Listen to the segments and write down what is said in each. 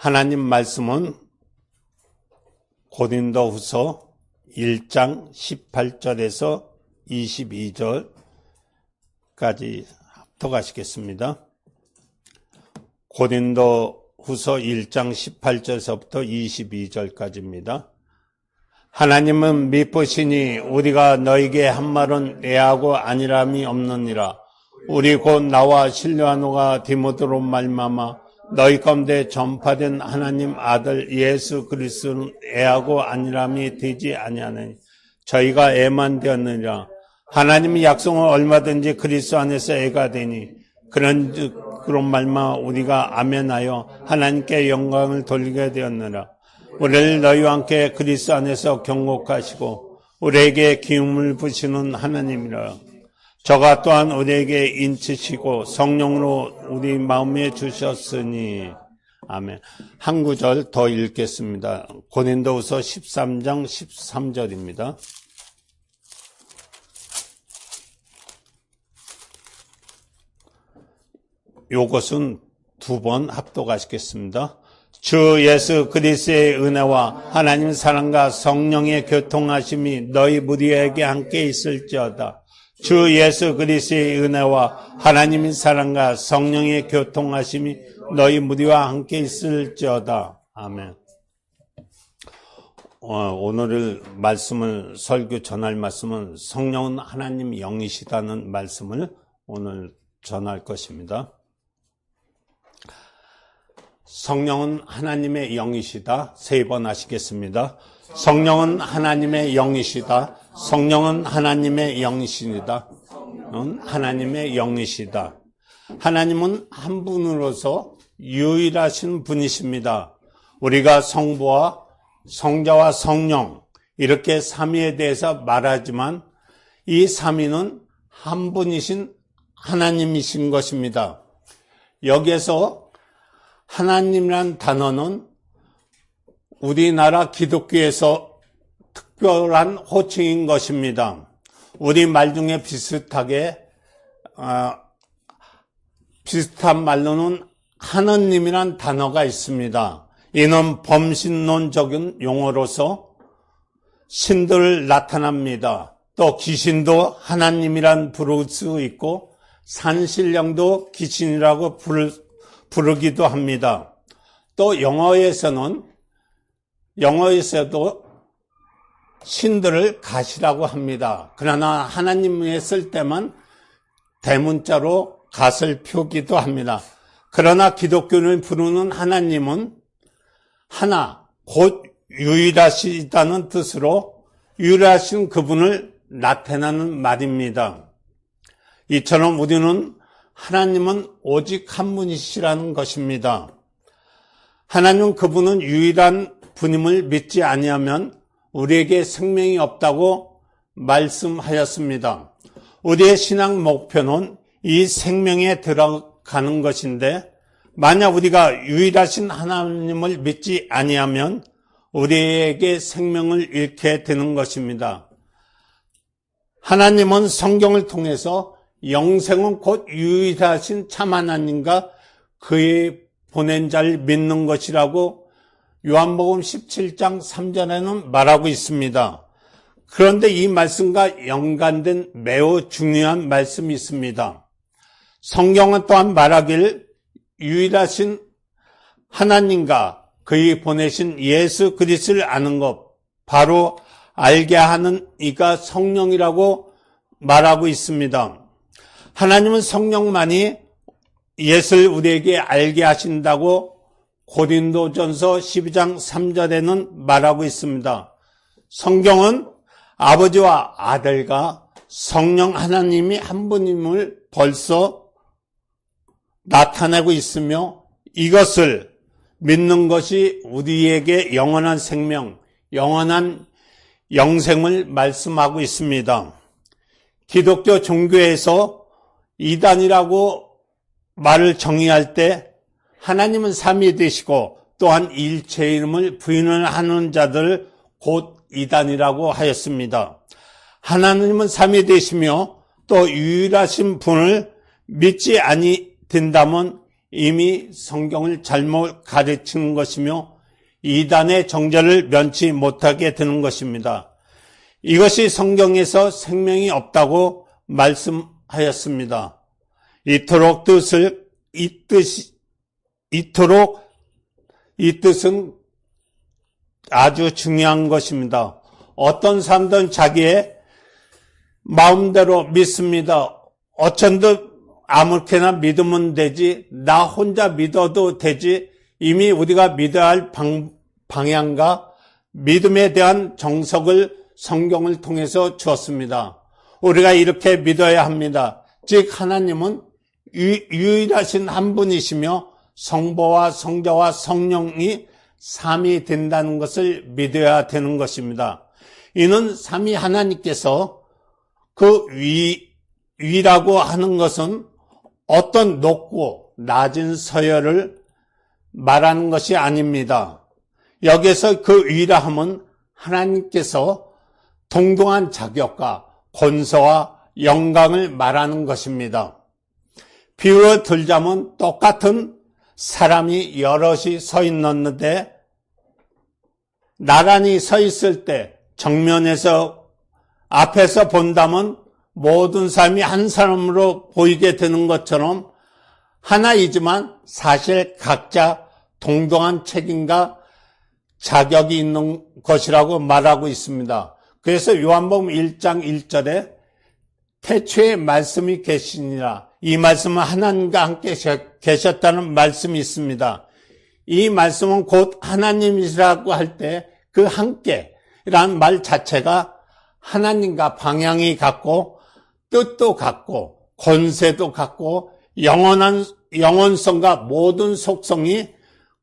하나님 말씀은 고린도후서 1장 18절에서 22절까지 합독하시겠습니다. 고린도후서 1장 18절에서부터 22절까지입니다. 하나님은 미쁘시니 우리가 너에게 한 말은 애하고 안일함이 없느니라. 우리 곧 나와 신뢰하노가 디모데로 말미암아 너희 가운데 전파된 하나님 아들 예수 그리스도는 애하고 안일함이 되지 아니하느니 저희가 애만 되었느니라. 하나님의 약속은 얼마든지 그리스도 안에서 애가 되니 그런 말만 우리가 아멘하여 하나님께 영광을 돌리게 되었느라. 우리를 너희와 함께 그리스도 안에서 경고하시고 우리에게 기움을 부시는 하나님이라. 저가 또한 우리에게 인치시고 성령으로 우리 마음에 주셨으니. 아멘. 한 구절 더 읽겠습니다. 고린도후서 13장 13절입니다. 요것은 두 번 합독하시겠습니다. 주 예수 그리스도의 은혜와 하나님 사랑과 성령의 교통하심이 너희 무리에게 함께 있을지어다. 주 예수 그리스도의 은혜와 하나님의 사랑과 성령의 교통하심이 너희 무리와 함께 있을지어다. 아멘. 오늘 설교 전할 말씀은 성령은 하나님 영이시다는 말씀을 오늘 전할 것입니다. 성령은 하나님의 영이시다. 세 번 하시겠습니다. 성령은 하나님의 영이시다. 성령은 하나님의 영이시다. 하나님의 영이시다. 하나님은 한 분으로서 유일하신 분이십니다. 우리가 성부와 성자와 성령 이렇게 삼위에 대해서 말하지만 이 삼위는 한 분이신 하나님이신 것입니다. 여기에서 하나님이란 단어는 우리나라 기독교에서 특별한 호칭인 것입니다. 우리 말 중에 비슷한 말로는 하느님이란 단어가 있습니다. 이는 범신론적인 용어로서 신들을 나타납니다. 또 귀신도 하나님이란 부를 수 있고 산신령도 귀신이라고 부르기도 합니다. 또 영어에서도 신들을 갓이라고 합니다. 그러나 하나님에 쓸 때만 대문자로 갓을 표기도 합니다. 그러나 기독교를 부르는 하나님은 하나, 곧 유일하시다는 뜻으로 유일하신 그분을 나타내는 말입니다. 이처럼 우리는 하나님은 오직 한 분이시라는 것입니다. 하나님은 그분은 유일한 분임을 믿지 아니하면 우리에게 생명이 없다고 말씀하였습니다. 우리의 신앙 목표는 이 생명에 들어가는 것인데 만약 우리가 유일하신 하나님을 믿지 아니하면 우리에게 생명을 잃게 되는 것입니다. 하나님은 성경을 통해서 영생은 곧 유일하신 참 하나님과 그의 보낸 자를 믿는 것이라고 요한복음 17장 3절에는 말하고 있습니다. 그런데 이 말씀과 연관된 매우 중요한 말씀이 있습니다. 성경은 또한 말하길 유일하신 하나님과 그의 보내신 예수 그리스도를 아는 것, 바로 알게 하는 이가 성령이라고 말하고 있습니다. 하나님은 성령만이 예수를 우리에게 알게 하신다고 고린도전서 12장 3절에는 말하고 있습니다. 성경은 아버지와 아들과 성령 하나님이 한 분임을 벌써 나타내고 있으며 이것을 믿는 것이 우리에게 영원한 생명, 영원한 영생을 말씀하고 있습니다. 기독교 종교에서 이단이라고 말을 정의할 때 하나님은 삼위 되시고 또한 일체의 이름을 부인을 하는 자들 곧 이단이라고 하였습니다. 하나님은 삼위 되시며 또 유일하신 분을 믿지 아니 된다면 이미 성경을 잘못 가르치는 것이며 이단의 정죄를 면치 못하게 되는 것입니다. 이것이 성경에서 생명이 없다고 말씀하였습니다. 이 뜻은 아주 중요한 것입니다. 어떤 사람들은 자기의 마음대로 믿습니다. 어쩐든 아무렇게나 믿으면 되지, 나 혼자 믿어도 되지, 이미 우리가 믿어야 할 방향과 믿음에 대한 정석을 성경을 통해서 주었습니다. 우리가 이렇게 믿어야 합니다. 즉 하나님은 유일하신 한 분이시며 성부와 성자와 성령이 삼위 된다는 것을 믿어야 되는 것입니다. 이는 삼위 하나님께서 그 위라고 하는 것은 어떤 높고 낮은 서열을 말하는 것이 아닙니다. 여기서 그 위라 함은 하나님께서 동등한 자격과 권세와 영광을 말하는 것입니다. 비유를 들자면 똑같은 사람이 여럿이 서 있는데 나란히 서 있을 때 정면에서 앞에서 본다면 모든 사람이 한 사람으로 보이게 되는 것처럼 하나이지만 사실 각자 동등한 책임과 자격이 있는 것이라고 말하고 있습니다. 그래서 요한복음 1장 1절에 태초에 말씀이 계시니라, 이 말씀은 하나님과 함께 계셨다는 말씀이 있습니다. 이 말씀은 곧 하나님이시라고 할 때 그 함께라는 말 자체가 하나님과 방향이 같고 뜻도 같고 권세도 같고 영원성과 모든 속성이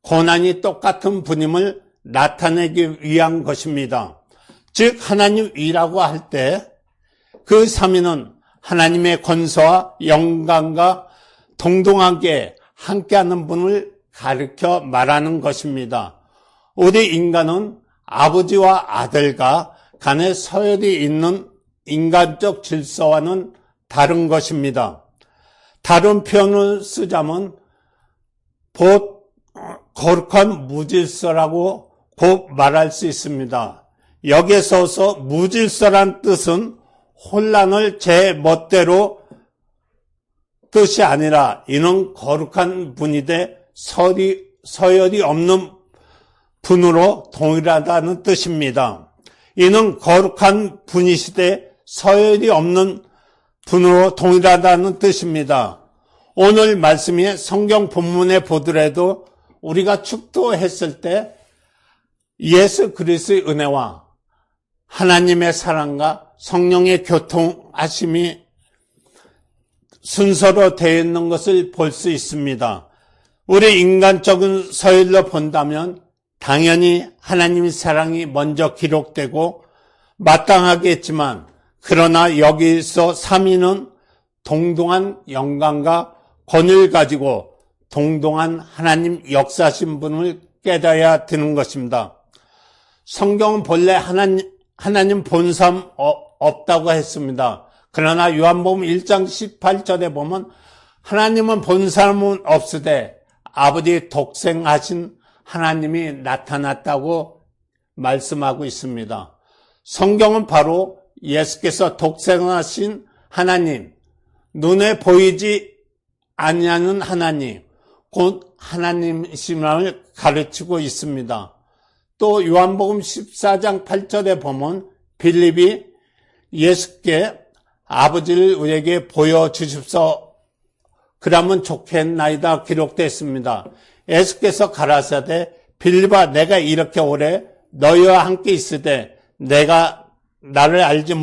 고난이 똑같은 분임을 나타내기 위한 것입니다. 즉 하나님 위라고 할 때 그 삼위는 하나님의 권세와 영광과 동등하게 함께하는 분을 가르쳐 말하는 것입니다. 우리 인간은 아버지와 아들과 간의 서열이 있는 인간적 질서와는 다른 것입니다. 다른 표현을 쓰자면 거룩한 무질서라고 곧 말할 수 있습니다. 여기서서 무질서란 뜻은 혼란을 제 멋대로 뜻이 아니라 이는 거룩한 분이되 서열이 없는 분으로 동일하다는 뜻입니다. 이는 거룩한 분이시되 서열이 없는 분으로 동일하다는 뜻입니다. 오늘 말씀이 성경 본문에 보더라도 우리가 축도했을 때 예수 그리스도의 은혜와 하나님의 사랑과 성령의 교통하심이 순서로 되어 있는 것을 볼 수 있습니다. 우리 인간적인 서열로 본다면 당연히 하나님의 사랑이 먼저 기록되고 마땅하겠지만, 그러나 여기서 삼위는 동등한 영광과 권위를 가지고 동등한 하나님 역사하신 분을 깨달아야 되는 것입니다. 성경은 본래 하나님 본삼 없다고 했습니다. 그러나 요한복음 1장 18절에 보면 하나님은 본사람은 없으되 아버지 독생하신 하나님이 나타났다고 말씀하고 있습니다. 성경은 바로 예수께서 독생하신 하나님, 눈에 보이지 아니하는 하나님, 곧 하나님이심을 가르치고 있습니다. 또 요한복음 14장 8절에 보면 빌립이 예수께 아버지를 우리에게 보여주십소, 그러면 좋겠나이다 기록되어 있습니다. 예수께서 가라사대 빌립아, 내가 이렇게 오래 너희와 함께 있으되 내가 나를 알지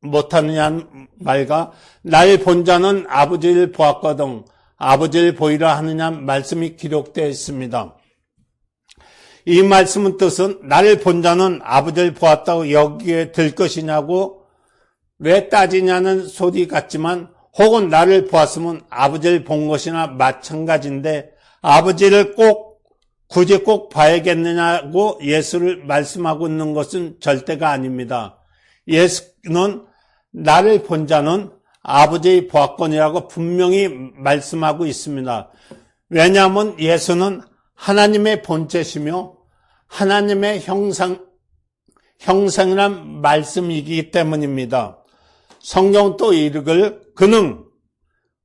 못하느냐 말과 나를 본 자는 아버지를 보았거든 아버지를 보이라 하느냐 말씀이 기록되어 있습니다. 이 말씀은 뜻은 나를 본 자는 아버지를 보았다고 여기에 들 것이냐고 왜 따지냐는 소리 같지만, 혹은 나를 보았으면 아버지를 본 것이나 마찬가지인데 아버지를 굳이 꼭 봐야겠느냐고 예수를 말씀하고 있는 것은 절대가 아닙니다. 예수는 나를 본 자는 아버지의 보았거니라고 분명히 말씀하고 있습니다. 왜냐하면 예수는 하나님의 본체시며 하나님의 형상이란 말씀이기 때문입니다. 성경 또 이르길 그는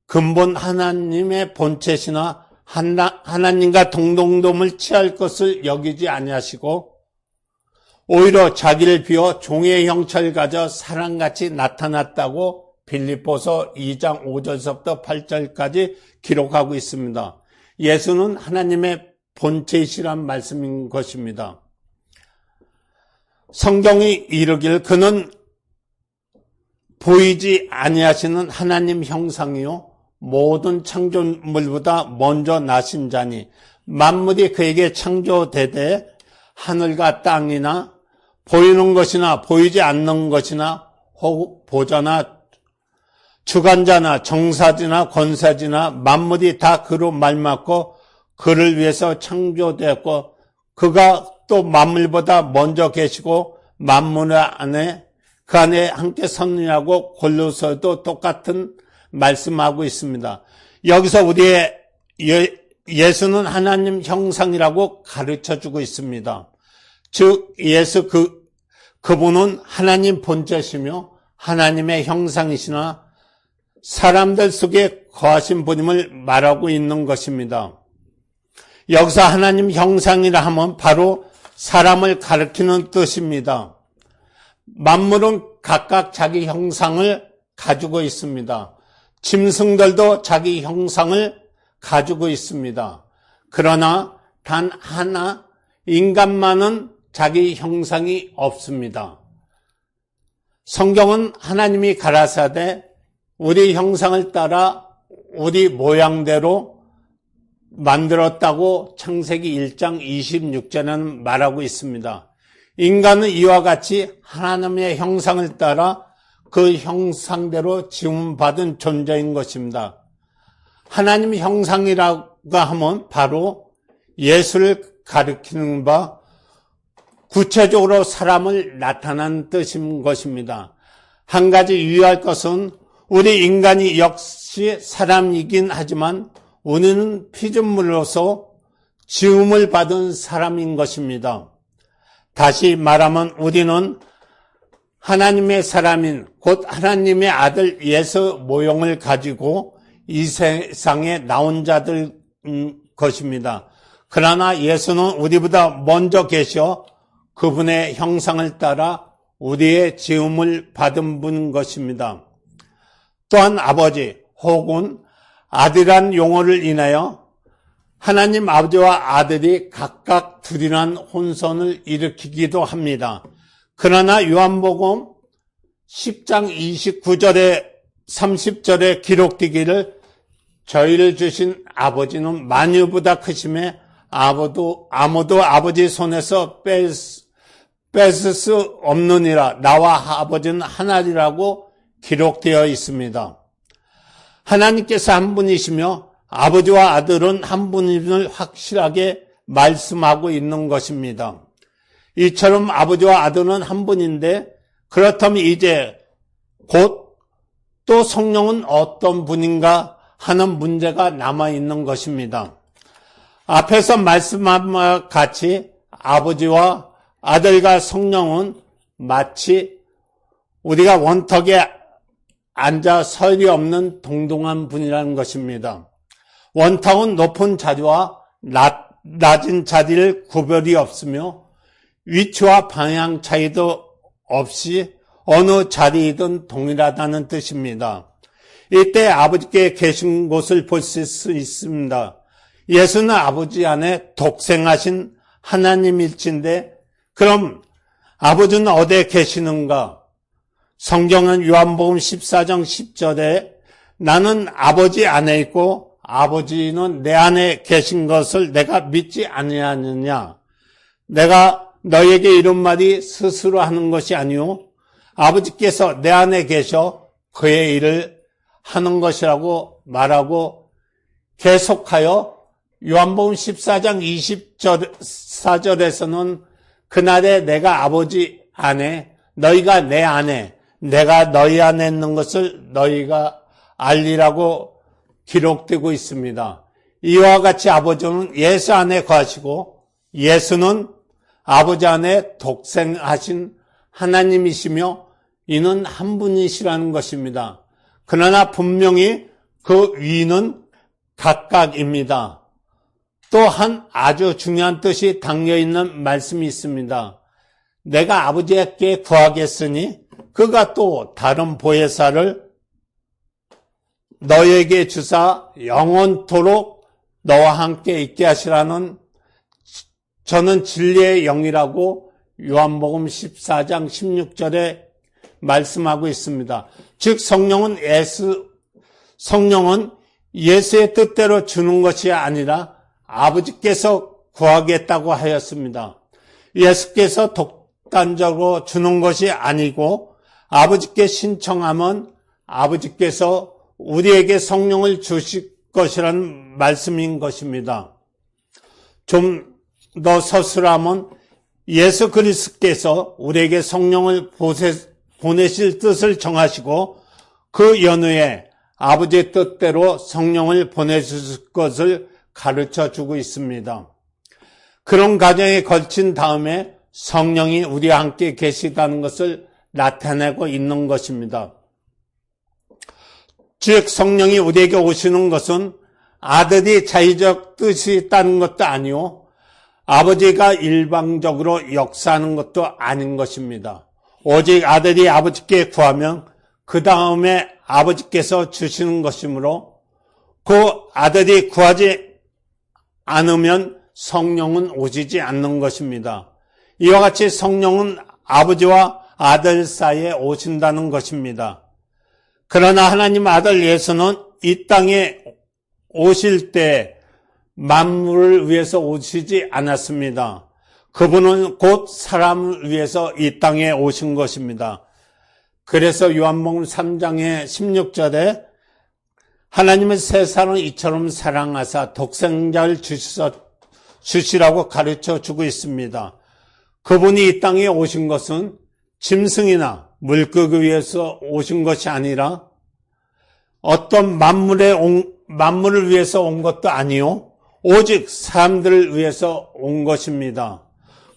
근본 하나님의 본체시나 하나님과 동등됨을 취할 것을 여기지 아니하시고 오히려 자기를 비워 종의 형체를 가져 사람같이 나타났다고 빌립보서 2장 5절서부터 8절까지 기록하고 있습니다. 예수는 하나님의 본체이시란 말씀인 것입니다. 성경이 이르기를 그는 보이지 아니하시는 하나님 형상이요 모든 창조물보다 먼저 나신 자니 만물이 그에게 창조되되 하늘과 땅이나 보이는 것이나 보이지 않는 것이나 혹 보좌나 주관자나 정사지나 권사지나 만물이 다 그로 말맞고 그를 위해서 창조되었고 그가 또 만물보다 먼저 계시고 만물 안에 그 안에 함께 섰느냐고 골로새도 똑같은 말씀하고 있습니다. 여기서 우리의 예수는 하나님 형상이라고 가르쳐주고 있습니다. 즉 예수 그분은 하나님 본체시며 하나님의 형상이시나 사람들 속에 거하신 분임을 말하고 있는 것입니다. 여기서 하나님 형상이라 하면 바로 사람을 가리키는 뜻입니다. 만물은 각각 자기 형상을 가지고 있습니다. 짐승들도 자기 형상을 가지고 있습니다. 그러나 단 하나 인간만은 자기 형상이 없습니다. 성경은 하나님이 가라사대 우리 형상을 따라 우리 모양대로 만들었다고 창세기 1장 26절에는 말하고 있습니다. 인간은 이와 같이 하나님의 형상을 따라 그 형상대로 지음받은 존재인 것입니다. 하나님의 형상이라고 하면 바로 예수를 가리키는 바 구체적으로 사람을 나타난 뜻인 것입니다. 한 가지 유의할 것은 우리 인간이 역시 사람이긴 하지만 우리는 피조물로서 지음을 받은 사람인 것입니다. 다시 말하면 우리는 하나님의 사람인 곧 하나님의 아들 예수 모형을 가지고 이 세상에 나온 자들 것입니다. 그러나 예수는 우리보다 먼저 계셔 그분의 형상을 따라 우리의 지음을 받은 분인 것입니다. 또한 아버지 혹은 아들이란 용어를 인하여 하나님 아버지와 아들이 각각 둘이란 혼선을 일으키기도 합니다. 그러나 요한복음 10장 29절에 30절에 기록되기를 저희를 주신 아버지는 만유보다 크심에 아무도 아버지 손에서 뺏을 수 없느니라. 나와 아버지는 하나리라고 기록되어 있습니다. 하나님께서 한 분이시며 아버지와 아들은 한 분임을 확실하게 말씀하고 있는 것입니다. 이처럼 아버지와 아들은 한 분인데 그렇다면 이제 곧 또 성령은 어떤 분인가 하는 문제가 남아있는 것입니다. 앞에서 말씀한 바와 같이 아버지와 아들과 성령은 마치 우리가 원턱에 앉아 설이 없는 동등한 분이라는 것입니다. 원턱은 높은 자리와 낮은 자리를 구별이 없으며 위치와 방향 차이도 없이 어느 자리이든 동일하다는 뜻입니다. 이때 아버지께 계신 곳을 볼 수 있습니다. 예수는 아버지 안에 독생하신 하나님일진데 그럼 아버지는 어디에 계시는가? 성경은 요한복음 14장 10절에 나는 아버지 안에 있고 아버지는 내 안에 계신 것을 내가 믿지 아니하느냐? 내가 너에게 이런 말이 스스로 하는 것이 아니오 아버지께서 내 안에 계셔 그의 일을 하는 것이라고 말하고 계속하여 요한복음 14장 24절에서는 그날에 내가 아버지 안에 너희가 내 안에 내가 너희 안에 있는 것을 너희가 알리라고 기록되고 있습니다. 이와 같이 아버지는 예수 안에 거하시고 예수는 아버지 안에 독생하신 하나님이시며 이는 한 분이시라는 것입니다. 그러나 분명히 그 위는 각각입니다. 또 한 아주 중요한 뜻이 담겨있는 말씀이 있습니다. 내가 아버지께 구하겠으니 그가 또 다른 보혜사를 너에게 주사 영원토록 너와 함께 있게 하시라는 저는 진리의 영이라고 요한복음 14장 16절에 말씀하고 있습니다. 즉 성령은 예수의 뜻대로 주는 것이 아니라 아버지께서 구하겠다고 하였습니다. 예수께서 독단적으로 주는 것이 아니고 아버지께 신청하면 아버지께서 우리에게 성령을 주실 것이라는 말씀인 것입니다. 좀 더 서술하면 예수 그리스도께서 우리에게 성령을 보내실 뜻을 정하시고 그 연후에 아버지의 뜻대로 성령을 보내주실 것을 가르쳐 주고 있습니다. 그런 과정에 걸친 다음에 성령이 우리와 함께 계시다는 것을 나타내고 있는 것입니다. 즉 성령이 우리에게 오시는 것은 아들이 자의적 뜻이 있다는 것도 아니요 아버지가 일방적으로 역사하는 것도 아닌 것입니다. 오직 아들이 아버지께 구하면 그 다음에 아버지께서 주시는 것이므로 그 아들이 구하지 않으면 성령은 오시지 않는 것입니다. 이와 같이 성령은 아버지와 아들 사이에 오신다는 것입니다. 그러나 하나님 아들 예수는 이 땅에 오실 때 만물을 위해서 오시지 않았습니다. 그분은 곧 사람을 위해서 이 땅에 오신 것입니다. 그래서 요한복음 3장의 16절에 하나님은 세상을 이처럼 사랑하사 독생자를 주시라고 가르쳐 주고 있습니다. 그분이 이 땅에 오신 것은 짐승이나 물고기 위해서 오신 것이 아니라 어떤 만물을 위해서 온 것도 아니요 오직 사람들을 위해서 온 것입니다.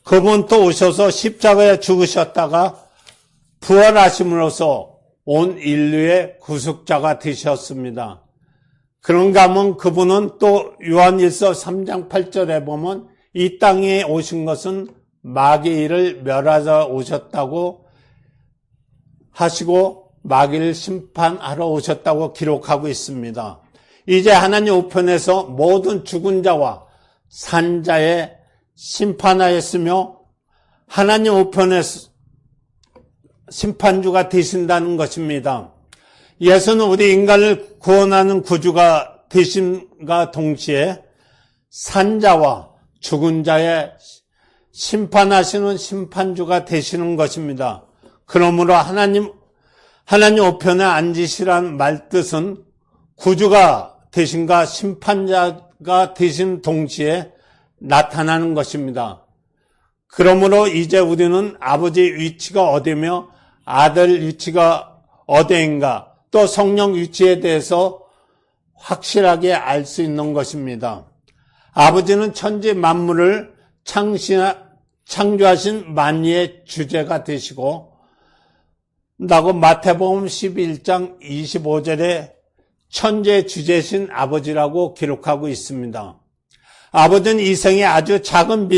그분 또 오셔서 십자가에 죽으셨다가 부활하심으로써 온 인류의 구속자가 되셨습니다. 그런가 하면 그분은 또 요한일서 3장 8절에 보면 이 땅에 오신 것은 마귀를 멸하러 오셨다고 하시고 마귀를 심판하러 오셨다고 기록하고 있습니다. 이제 하나님 우편에서 모든 죽은 자와 산 자의 심판하였으며 하나님 우편에서 심판주가 되신다는 것입니다. 예수는 우리 인간을 구원하는 구주가 되심과 동시에 산 자와 죽은 자의 심판하시는 심판주가 되시는 것입니다. 그러므로 하나님 우편에 앉으시란 말뜻은 구주가 되신가 심판자가 되신 동시에 나타나는 것입니다. 그러므로 이제 우리는 아버지 위치가 어디며 아들 위치가 어디인가 또 성령 위치에 대해서 확실하게 알 수 있는 것입니다. 아버지는 천지 만물을 창조하신 만유의 주제가 되시고 라고 마태복음 11장 25절에 천지의 주제신 아버지라고 기록하고 있습니다. 아버지는 이 생에 아주 작은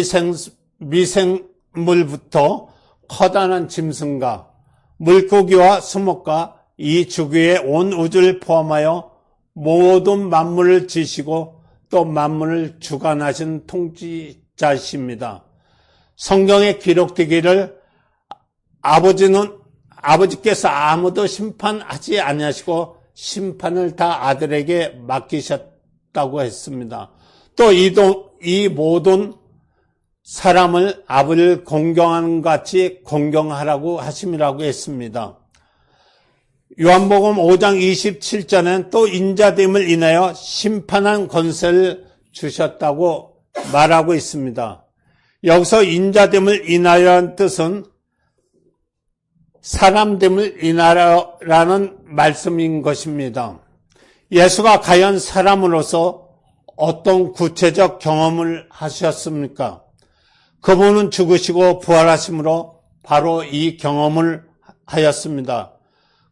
미생물부터 커다란 짐승과 물고기와 수목과 이 주위의 온 우주를 포함하여 모든 만물을 지시고 또 만물을 주관하신 통치자이십니다. 성경에 기록되기를 아버지께서 아무도 심판하지 아니하시고 심판을 다 아들에게 맡기셨다고 했습니다. 또 이 모든 사람을 아버지를 공경하는 것 같이 공경하라고 하심이라고 했습니다. 요한복음 5장 27절에는 또 인자됨을 인하여 심판한 권세를 주셨다고 말하고 있습니다. 여기서 인자됨을 인하여라는 뜻은 사람됨을 인하여라는 말씀인 것입니다. 예수가 과연 사람으로서 어떤 구체적 경험을 하셨습니까? 그분은 죽으시고 부활하심으로 바로 이 경험을 하였습니다.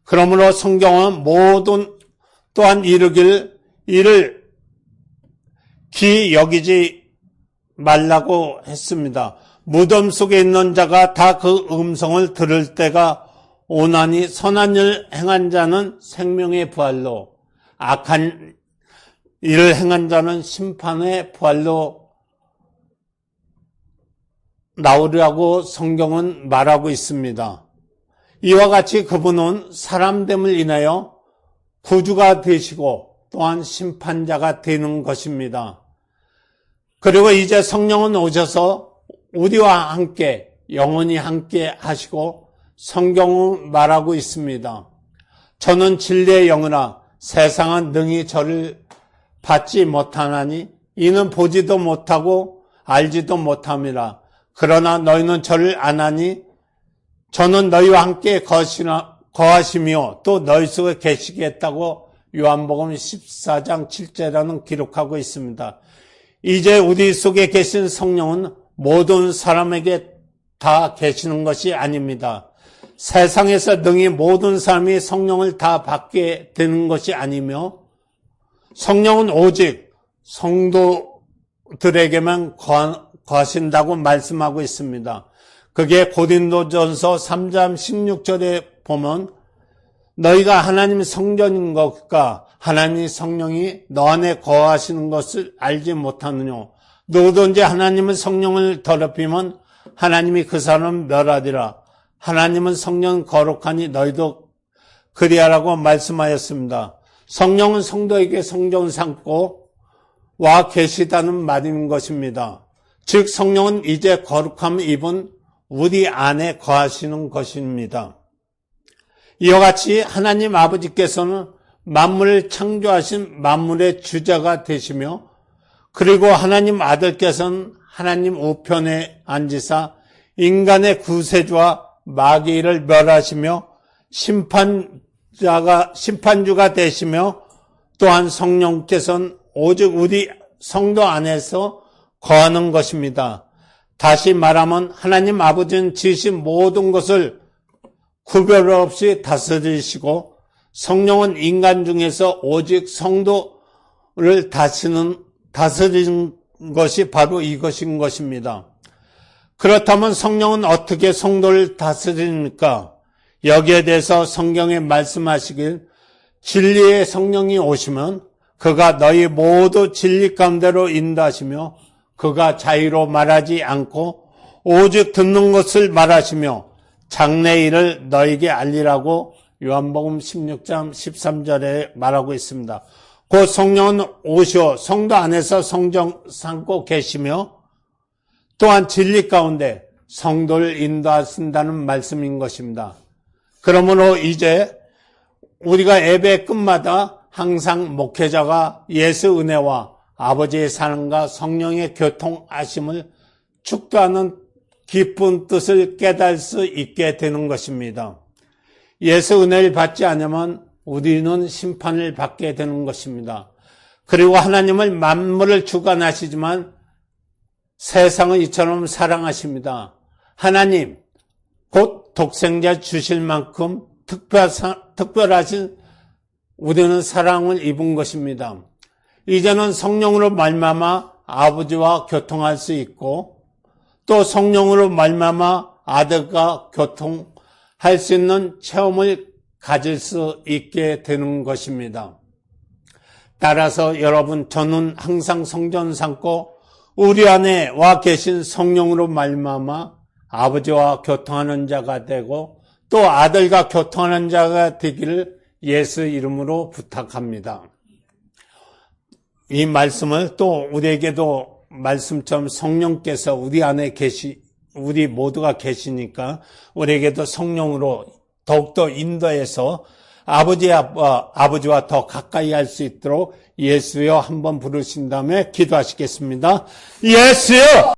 그러므로 성경은 모든 또한 이를 기 여기지 말라고 했습니다. 무덤 속에 있는 자가 다 그 음성을 들을 때가 오나니 선한 일 행한 자는 생명의 부활로 악한 일을 행한 자는 심판의 부활로 나오리라고 성경은 말하고 있습니다. 이와 같이 그분은 사람됨을 인하여 구주가 되시고 또한 심판자가 되는 것입니다. 그리고 이제 성령은 오셔서 우리와 함께 영원히 함께 하시고 성경은 말하고 있습니다. 저는 진리의 영이라 세상은 능히 저를 받지 못하나니 이는 보지도 못하고 알지도 못함이라. 그러나 너희는 저를 아나니 저는 너희와 함께 거하시며 또 너희 속에 계시겠다고 요한복음 14장 7절에는 기록하고 있습니다. 이제 우리 속에 계신 성령은 모든 사람에게 다 계시는 것이 아닙니다. 세상에서 능히 모든 사람이 성령을 다 받게 되는 것이 아니며 성령은 오직 성도들에게만 거하신다고 말씀하고 있습니다. 그게 고린도전서 3장 16절에 보면 너희가 하나님 성전인 것과 하나님 성령이 너 안에 거하시는 것을 알지 못하느냐. 누구든지 하나님의 성령을 더럽히면 하나님이 그 사람을 멸하리라. 하나님은 성령 거룩하니 너희도 그리하라고 말씀하였습니다. 성령은 성도에게 성전을 삼고 와 계시다는 말인 것입니다. 즉 성령은 이제 거룩함을 입은 우리 안에 거하시는 것입니다. 이와 같이 하나님 아버지께서는 만물을 창조하신 만물의 주자가 되시며 그리고 하나님 아들께서는 하나님 우편에 앉으사 인간의 구세주와 마귀를 멸하시며 심판주가 되시며 또한 성령께서는 오직 우리 성도 안에서 거하는 것입니다. 다시 말하면 하나님 아버지는 지으신 모든 것을 구별 없이 다스리시고 성령은 인간 중에서 오직 성도를 다스리는 것이 바로 이것인 것입니다. 그렇다면 성령은 어떻게 성도를 다스립니까? 여기에 대해서 성경에 말씀하시길 진리의 성령이 오시면 그가 너희 모두 진리 가운데로 인도하시며 그가 자유로 말하지 않고 오직 듣는 것을 말하시며 장래 일을 너희에게 알리라고 요한복음 16장 13절에 말하고 있습니다. 곧 성령은 오시어 성도 안에서 성전 삼고 계시며 또한 진리 가운데 성도를 인도하신다는 말씀인 것입니다. 그러므로 이제 우리가 예배 끝마다 항상 목회자가 예수 은혜와 아버지의 사랑과 성령의 교통하심을 축도하는 깊은 뜻을 깨달을 수 있게 되는 것입니다. 예수 은혜를 받지 않으면 우리는 심판을 받게 되는 것입니다. 그리고 하나님은 만물을 주관하시지만 세상은 이처럼 사랑하십니다. 하나님, 곧 독생자 주실 만큼 특별하신 우리는 사랑을 입은 것입니다. 이제는 성령으로 말미암아 아버지와 교통할 수 있고 또 성령으로 말미암아 아들과 교통할 수 있는 체험을 가질 수 있게 되는 것입니다. 따라서 여러분, 저는 항상 성전 삼고 우리 안에 와 계신 성령으로 말미암아 아버지와 교통하는 자가 되고 또 아들과 교통하는 자가 되기를 예수 이름으로 부탁합니다. 이 말씀을 또 우리에게도 말씀처럼 성령께서 우리 안에 우리 모두가 계시니까 우리에게도 성령으로 더욱더 인도해서 아버지와 더 가까이 할 수 있도록 예수여 한번 부르신 다음에 기도하시겠습니다. 예수여!